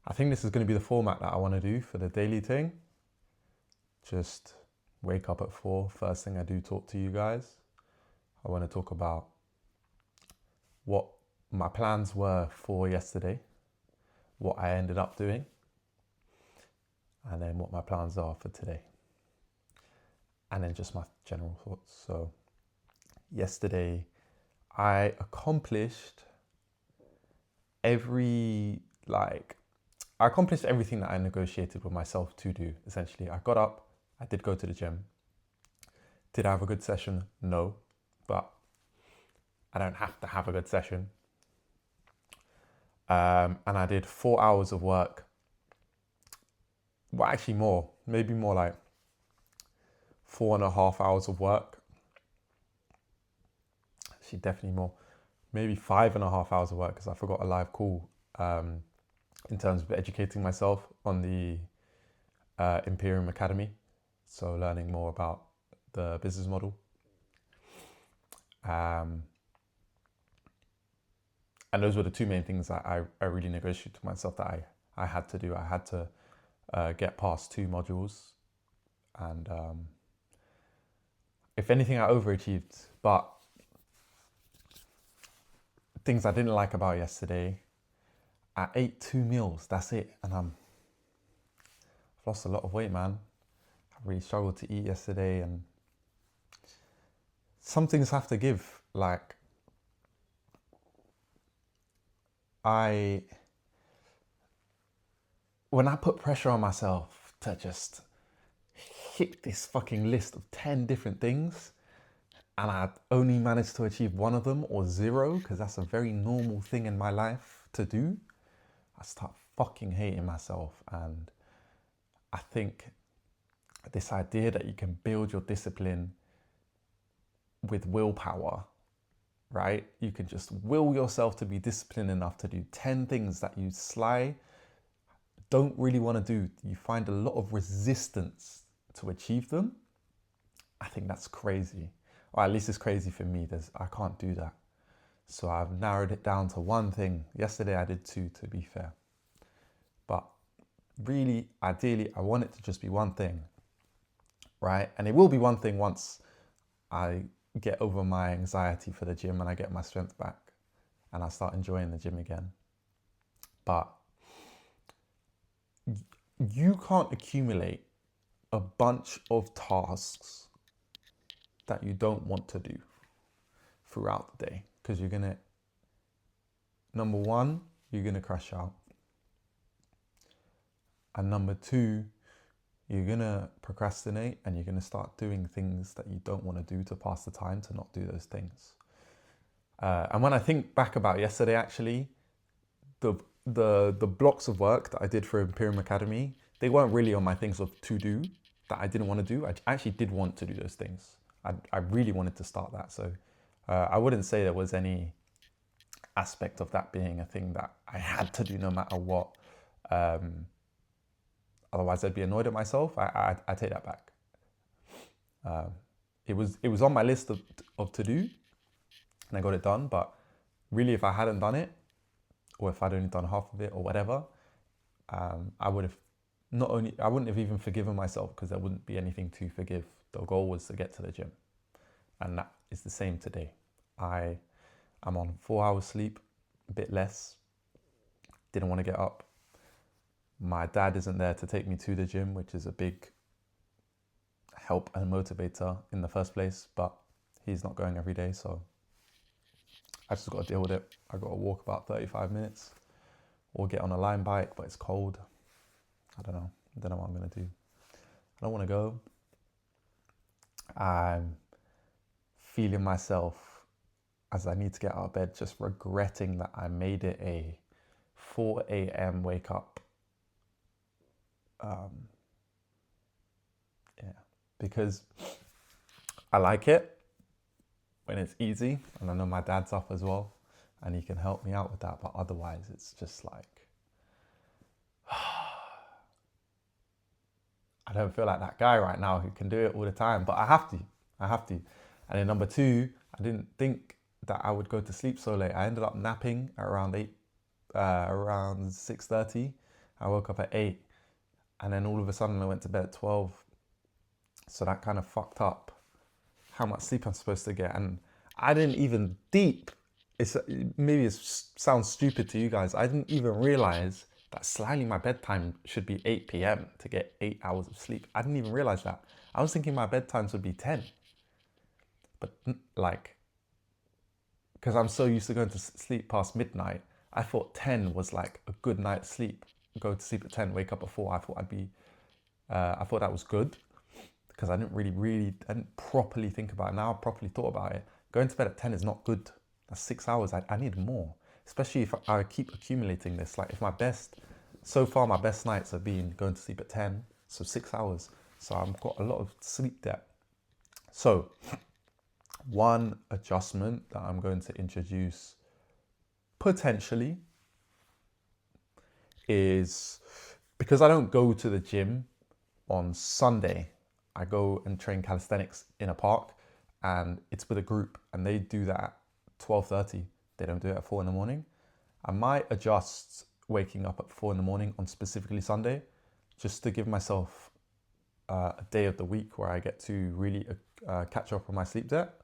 I think this is going to be the format that I want to do for the daily thing. Just wake up at 4. First thing I do, talk to you guys. I want to talk about what my plans were for yesterday, what I ended up doing, and then what my plans are for today. And then just my general thoughts. So yesterday I accomplished everything that I negotiated with myself to do, essentially. I got up, I did go to the gym. Did I have a good session? No, but I don't have to have a good session. And I did 4 hours of work. Well, actually more, maybe more like 4.5 hours of work. Actually, definitely more. Maybe 5.5 hours of work because I forgot a live call in terms of educating myself on the Imperium Academy. So learning more about the business model. And those were the two main things that I really negotiated to myself that I had to do. I had to get past 2 modules. And if anything, I overachieved. But things I didn't like about yesterday, I ate 2 meals, that's it. And I've lost a lot of weight, man. I really struggled to eat yesterday, and some things have to give. Like, when I put pressure on myself to just hit this fucking list of 10 different things, and I only managed to achieve 1 of them or 0, because that's a very normal thing in my life to do, I start fucking hating myself. And I think this idea that you can build your discipline with willpower, right? You can just will yourself to be disciplined enough to do 10 things that you don't really want to do. You find a lot of resistance to achieve them. I think that's crazy. Or at least it's crazy for me. I can't do that. So I've narrowed it down to 1 thing. Yesterday I did 2, to be fair. But really, ideally, I want it to just be 1 thing, right? And it will be 1 thing once I get over my anxiety for the gym and I get my strength back and I start enjoying the gym again. But you can't accumulate a bunch of tasks that you don't want to do throughout the day, because number 1, you're gonna crash out. And number 2, you're gonna procrastinate and you're gonna start doing things that you don't want to do to pass the time, to not do those things. And when I think back about yesterday, actually, the blocks of work that I did for Imperium Academy, they weren't really on my things of to do that I didn't want to do. I actually did want to do those things. I really wanted to start that. So I wouldn't say there was any aspect of that being a thing that I had to do no matter what. Otherwise I'd be annoyed at myself. I take that back. It was on my list of to do, and I got it done. But really, if I hadn't done it, or if I'd only done half of it or whatever, I wouldn't have even forgiven myself, because there wouldn't be anything to forgive. The goal was to get to the gym. And that is the same today. I'm on 4 hours sleep, a bit less. Didn't want to get up. My dad isn't there to take me to the gym, which is a big help and motivator in the first place, but he's not going every day, so I just got to deal with it. I got to walk about 35 minutes or get on a Lime bike, but it's cold. I don't know what I'm going to do. I don't want to go. I'm feeling myself, as I need to get out of bed, just regretting that I made it a 4 a.m. wake up. Because I like it when it's easy, and I know my dad's up as well, and he can help me out with that. But otherwise, it's just like, I don't feel like that guy right now who can do it all the time, but I have to. And then number 2, I didn't think that I would go to sleep so late. I ended up napping at around 6:30, I woke up at 8, and then all of a sudden I went to bed at 12. So that kind of fucked up how much sleep I'm supposed to get. And I didn't even maybe it sounds stupid to you guys. I didn't even realize that slightly my bedtime should be 8 p.m. to get 8 hours of sleep. I didn't even realize that. I was thinking my bedtimes would be 10. But like, because I'm so used to going to sleep past midnight, I thought 10 was like a good night's sleep. Go to sleep at 10, wake up at 4. I thought that was good, because I didn't properly think about it. Now I've properly thought about it. Going to bed at 10 is not good. That's 6 hours. I need more, especially if I keep accumulating this. Like, so far my best nights have been going to sleep at 10, so 6 hours. So I've got a lot of sleep debt. So one adjustment that I'm going to introduce potentially is, because I don't go to the gym on Sunday, I go and train calisthenics in a park, and it's with a group, and they do that at 12:30. They don't do it at 4 in the morning. I might adjust waking up at 4 in the morning on specifically Sunday, just to give myself a day of the week where I get to really catch up on my sleep debt.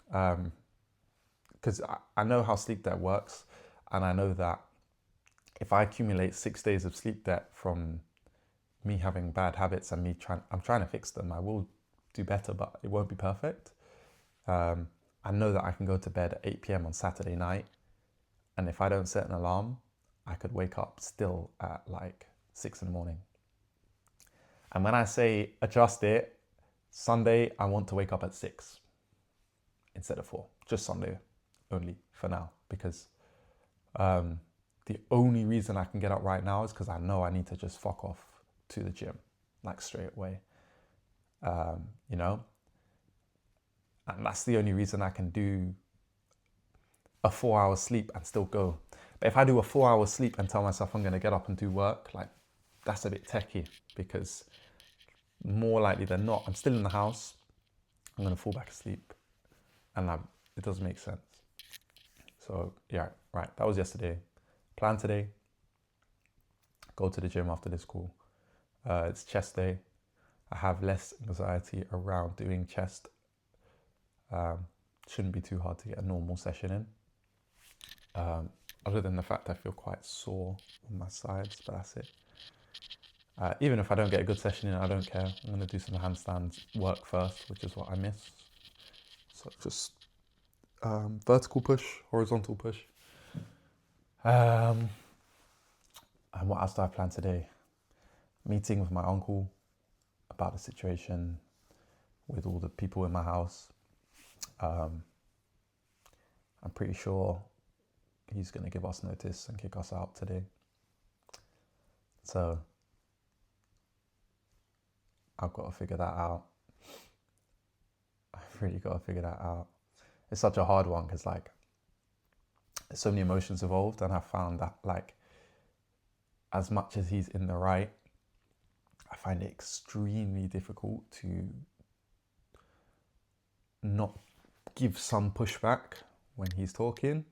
Because I know how sleep debt works, and I know that if I accumulate 6 days of sleep debt from me having bad habits and I'm trying to fix them, I will do better, but it won't be perfect. I know that I can go to bed at 8 p.m. on Saturday night, and if I don't set an alarm, I could wake up still at like 6 in the morning. And when I say adjust it, Sunday, I want to wake up at 6 instead of 4. Just Sunday only for now, because the only reason I can get up right now is because I know I need to just fuck off to the gym, like straight away, you know? And that's the only reason I can do a 4-hour sleep and still go. But if I do a 4-hour sleep and tell myself I'm going to get up and do work, like, that's a bit techie, because more likely than not, I'm still in the house, I'm going to fall back asleep, and it doesn't make sense. So yeah, right, that was yesterday. Plan today, go to the gym after this call. It's chest day. I have less anxiety around doing chest. Shouldn't be too hard to get a normal session in. Other than the fact I feel quite sore on my sides, but that's it. Even if I don't get a good session in, I don't care. I'm going to do some handstands work first, which is what I miss. So just vertical push, horizontal push. And what else do I plan today? Meeting with my uncle about the situation with all the people in my house. I'm pretty sure he's going to give us notice and kick us out today. So I've got to figure that out. I've really got to figure that out. It's such a hard one, because like, there's so many emotions involved, and I found that, like, as much as he's in the right, I find it extremely difficult to not give some pushback when he's talking,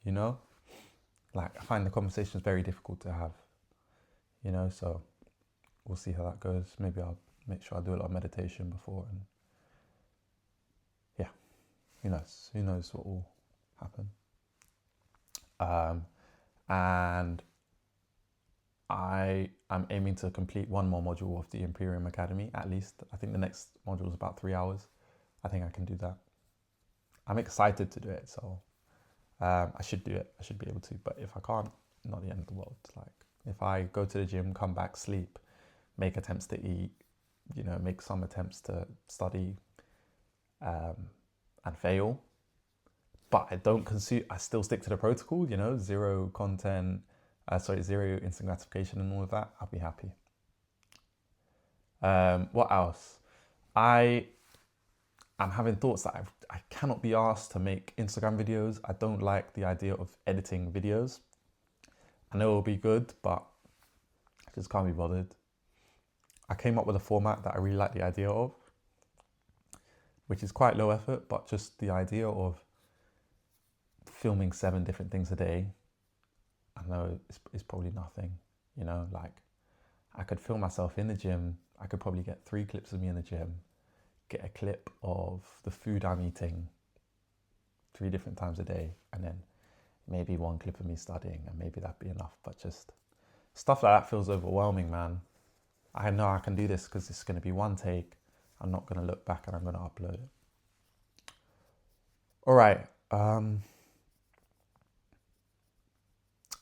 you know? Like, I find the conversations very difficult to have, you know? So we'll see how that goes. Maybe I'll make sure I do a lot of meditation before, and yeah, who knows what will happen. And I am aiming to complete one more module of the Imperium Academy, at least. I think the next module is about 3 hours. I think I can do that. I'm excited to do it, so I should do it. I should be able to. But if I can't, not the end of the world. Like, if I go to the gym, come back, sleep, make attempts to eat, you know, make some attempts to study, and fail, but I don't consume, I still stick to the protocol, you know, zero content, zero instant gratification and all of that, I'll be happy. What else? I'm having thoughts that I cannot be asked to make Instagram videos. I don't like the idea of editing videos. I know it'll be good, but I just can't be bothered. I came up with a format that I really like the idea of, which is quite low effort, but just the idea of filming 7 different things a day, I know it's probably nothing, You know, like I could film myself in the gym. I could probably get 3 clips of me in the gym, get a clip of the food I'm eating 3 different times a day, and then maybe 1 clip of me studying, and maybe that'd be enough. But just stuff like that feels overwhelming, man. I know I can do this because it's going to be 1 take. I'm not going to look back and I'm going to upload it. All right. I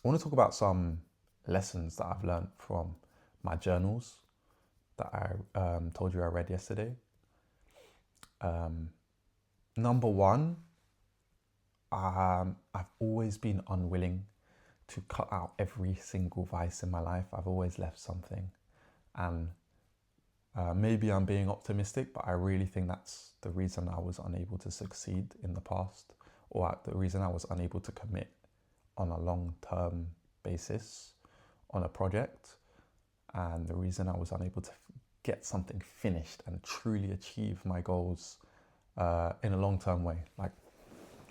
want to talk about some lessons that I've learned from my journals that I told you I read yesterday. Number 1, I've always been unwilling to cut out every single vice in my life. I've always left something. And maybe I'm being optimistic, but I really think that's the reason I was unable to succeed in the past, or the reason I was unable to commit on a long-term basis on a project, and the reason I was unable to get something finished and truly achieve my goals in a long-term way. Like,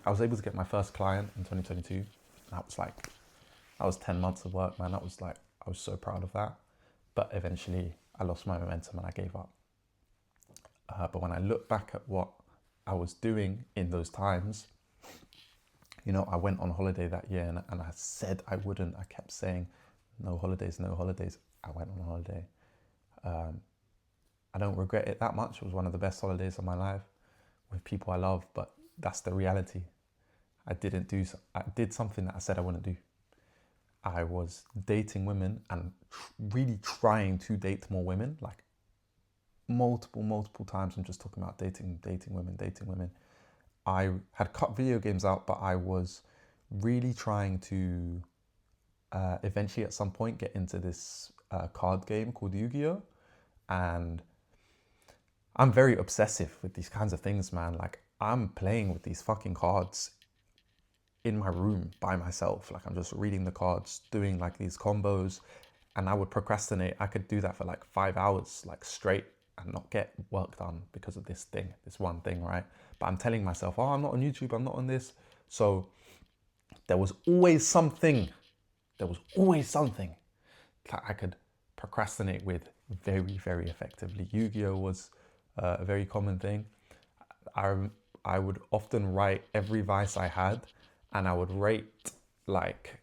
I was able to get my first client in 2022. That was 10 months of work, man. I was so proud of that. But eventually I lost my momentum and I gave up. But when I look back at what I was doing in those times, you know, I went on holiday that year and I said I wouldn't. I kept saying, no holidays, no holidays. I went on holiday. I don't regret it that much. It was one of the best holidays of my life with people I love, but that's the reality. I did something that I said I wouldn't do. I was dating women and really trying to date more women, like multiple times. I'm just talking about dating women. I had cut video games out, but I was really trying to eventually at some point get into this card game called Yu-Gi-Oh! And I'm very obsessive with these kinds of things, man. Like, I'm playing with these fucking cards in my room by myself. Like, I'm just reading the cards, doing like these combos, and I would procrastinate. I could do that for like 5 hours, like straight, and not get work done because of this one thing, right? But I'm telling myself, oh, I'm not on YouTube, I'm not on this. So there was always something that I could procrastinate with very effectively. Yu-Gi-Oh! Was a very common thing. I would often write every vice I had, and I would rate like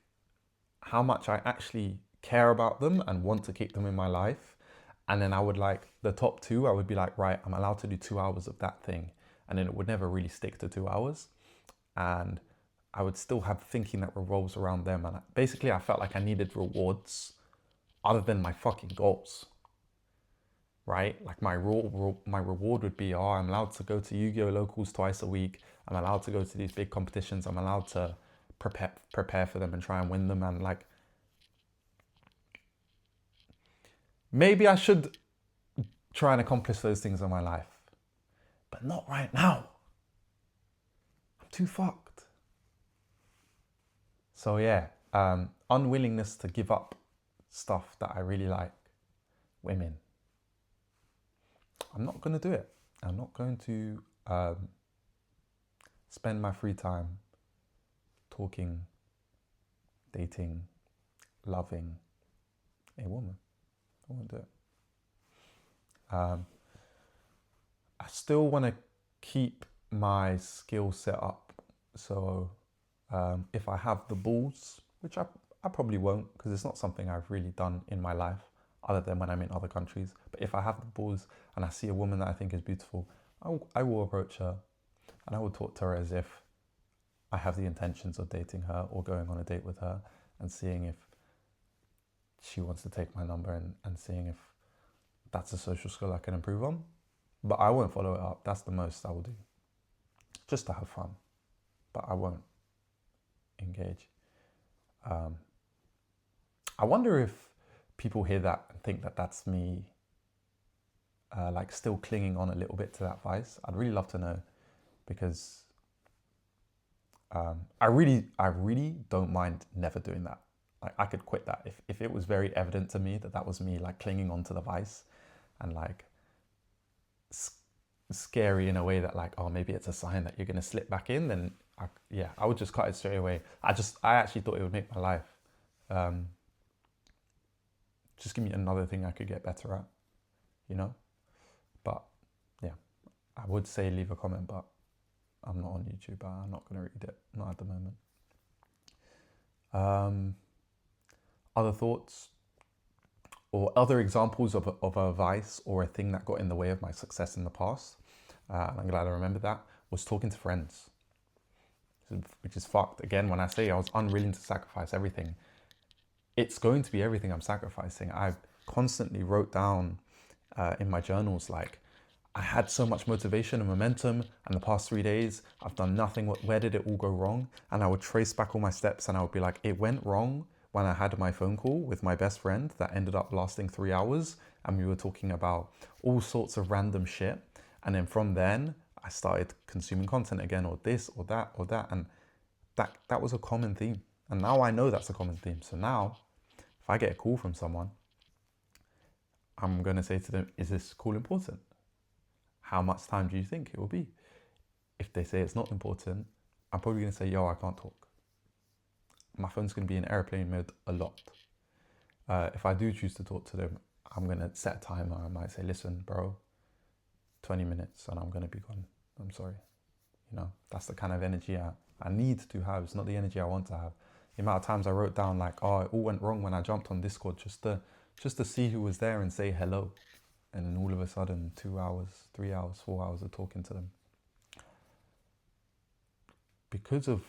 how much I actually care about them and want to keep them in my life. And then I would like the top 2, I would be like, right, I'm allowed to do 2 hours of that thing. And then it would never really stick to 2 hours. And I would still have thinking that revolves around them. And basically I felt like I needed rewards other than my fucking goals, right? Like my reward would be, oh, I'm allowed to go to Yu-Gi-Oh! Locals twice a week. I'm allowed to go to these big competitions. I'm allowed to prepare for them and try and win them. And like, maybe I should try and accomplish those things in my life, but not right now. I'm too fucked. So yeah, unwillingness to give up stuff that I really like, women. I'm not going to do it. I'm not going to spend my free time talking, dating, loving a woman. I won't do it. I still want to keep my skill set up. So if I have the balls, which I probably won't, because it's not something I've really done in my life other than when I'm in other countries. But if I have the balls and I see a woman that I think is beautiful, I will approach her and I will talk to her as if I have the intentions of dating her or going on a date with her, and seeing if she wants to take my number and seeing if that's a social skill I can improve on. But I won't follow it up. That's the most I will do, just to have fun. But I won't engage. I wonder if people hear that and think that that's me like still clinging on a little bit to that vice. I'd really love to know, because I really don't mind never doing that. Like, I could quit that if it was very evident to me that that was me like clinging on to the vice and like scary in a way that like, oh, maybe it's a sign that you're going to slip back in, then I would just cut it straight away. I actually thought it would make my life just give me another thing I could get better at, you know? But yeah, I would say leave a comment, but I'm not on YouTube. I'm not going to read it, not at the moment. Other thoughts or other examples of a vice or a thing that got in the way of my success in the past, and I'm glad I remembered that, was talking to friends, which is fucked. Again, when I say I was unwilling to sacrifice everything, it's going to be everything I'm sacrificing. I constantly wrote down in my journals, like, I had so much motivation and momentum, and the past 3 days, I've done nothing. Where did it all go wrong? And I would trace back all my steps, and I would be like, it went wrong when I had my phone call with my best friend that ended up lasting 3 hours, and we were talking about all sorts of random shit. And then from then, I started consuming content again, or this, or that, and that was a common theme. And now I know that's a common theme. So now, if I get a call from someone, I'm going to say to them, is this call important? How much time do you think it will be? If they say it's not important, I'm probably going to say, yo, I can't talk. My phone's going to be in airplane mode a lot. If I do choose to talk to them, I'm going to set a timer. I might say, listen, bro, 20 minutes and I'm going to be gone. I'm sorry. You know, that's the kind of energy I need to have. It's not the energy I want to have. The amount of times I wrote down, like, oh, it all went wrong when I jumped on Discord just to see who was there and say hello. And then all of a sudden, 2 hours, 3 hours, 4 hours of talking to them. Because of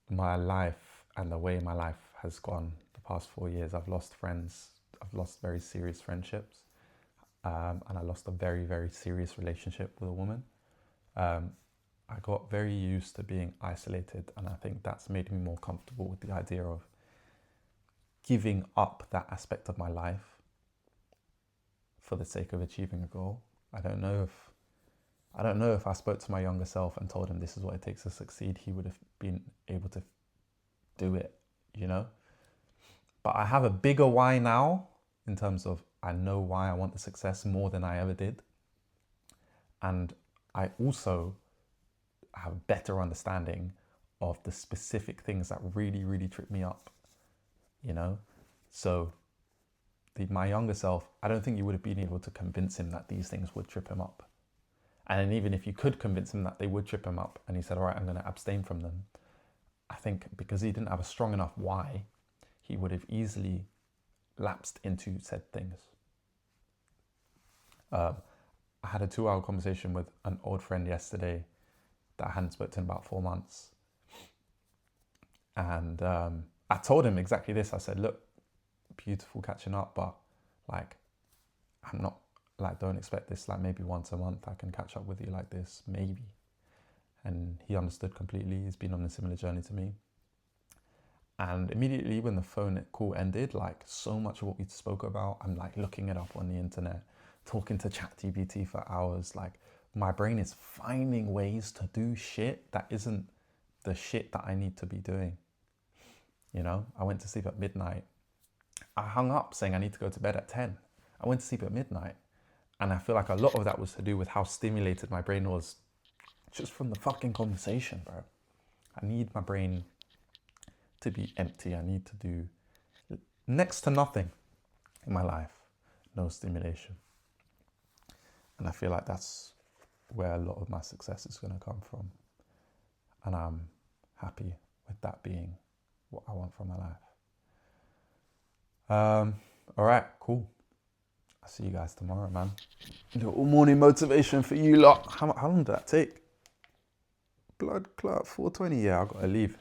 my life and the way my life has gone the past 4 years, I've lost friends. I've lost very serious friendships. And I lost a very, very serious relationship with a woman. I got very used to being isolated, and I think that's made me more comfortable with the idea of giving up that aspect of my life for the sake of achieving a goal. I don't know if I spoke to my younger self and told him this is what it takes to succeed, he would have been able to do it, you know? But I have a bigger why now, in terms of I know why I want the success more than I ever did. And I also have a better understanding of the specific things that really, really trip me up, you know? So my younger self, I don't think you would have been able to convince him that these things would trip him up. And then even if you could convince him that they would trip him up and he said, all right, I'm going to abstain from them, I think because he didn't have a strong enough why, he would have easily lapsed into said things. I had a 2-hour conversation with an old friend yesterday that I hadn't spoken to in about 4 months. And I told him exactly this. I said, look, beautiful catching up, but like, I'm not, like, don't expect this, like, maybe once a month I can catch up with you like this, maybe. And he understood completely. He's been on a similar journey to me. And immediately when the phone call ended, like, so much of what we spoke about, I'm like looking it up on the internet, talking to ChatGPT for hours. Like, my brain is finding ways to do shit that isn't the shit that I need to be doing. You know, I went to sleep at midnight. I hung up saying I need to go to bed at 10. I went to sleep at midnight. And I feel like a lot of that was to do with how stimulated my brain was just from the fucking conversation, bro. I need my brain to be empty. I need to do next to nothing in my life. No stimulation. And I feel like that's where a lot of my success is going to come from. And I'm happy with that being what I want from my life. All right, cool. I'll see you guys tomorrow, man. Little morning motivation for you lot. How long did that take? Blood clot, 4:20. Yeah, I gotta leave.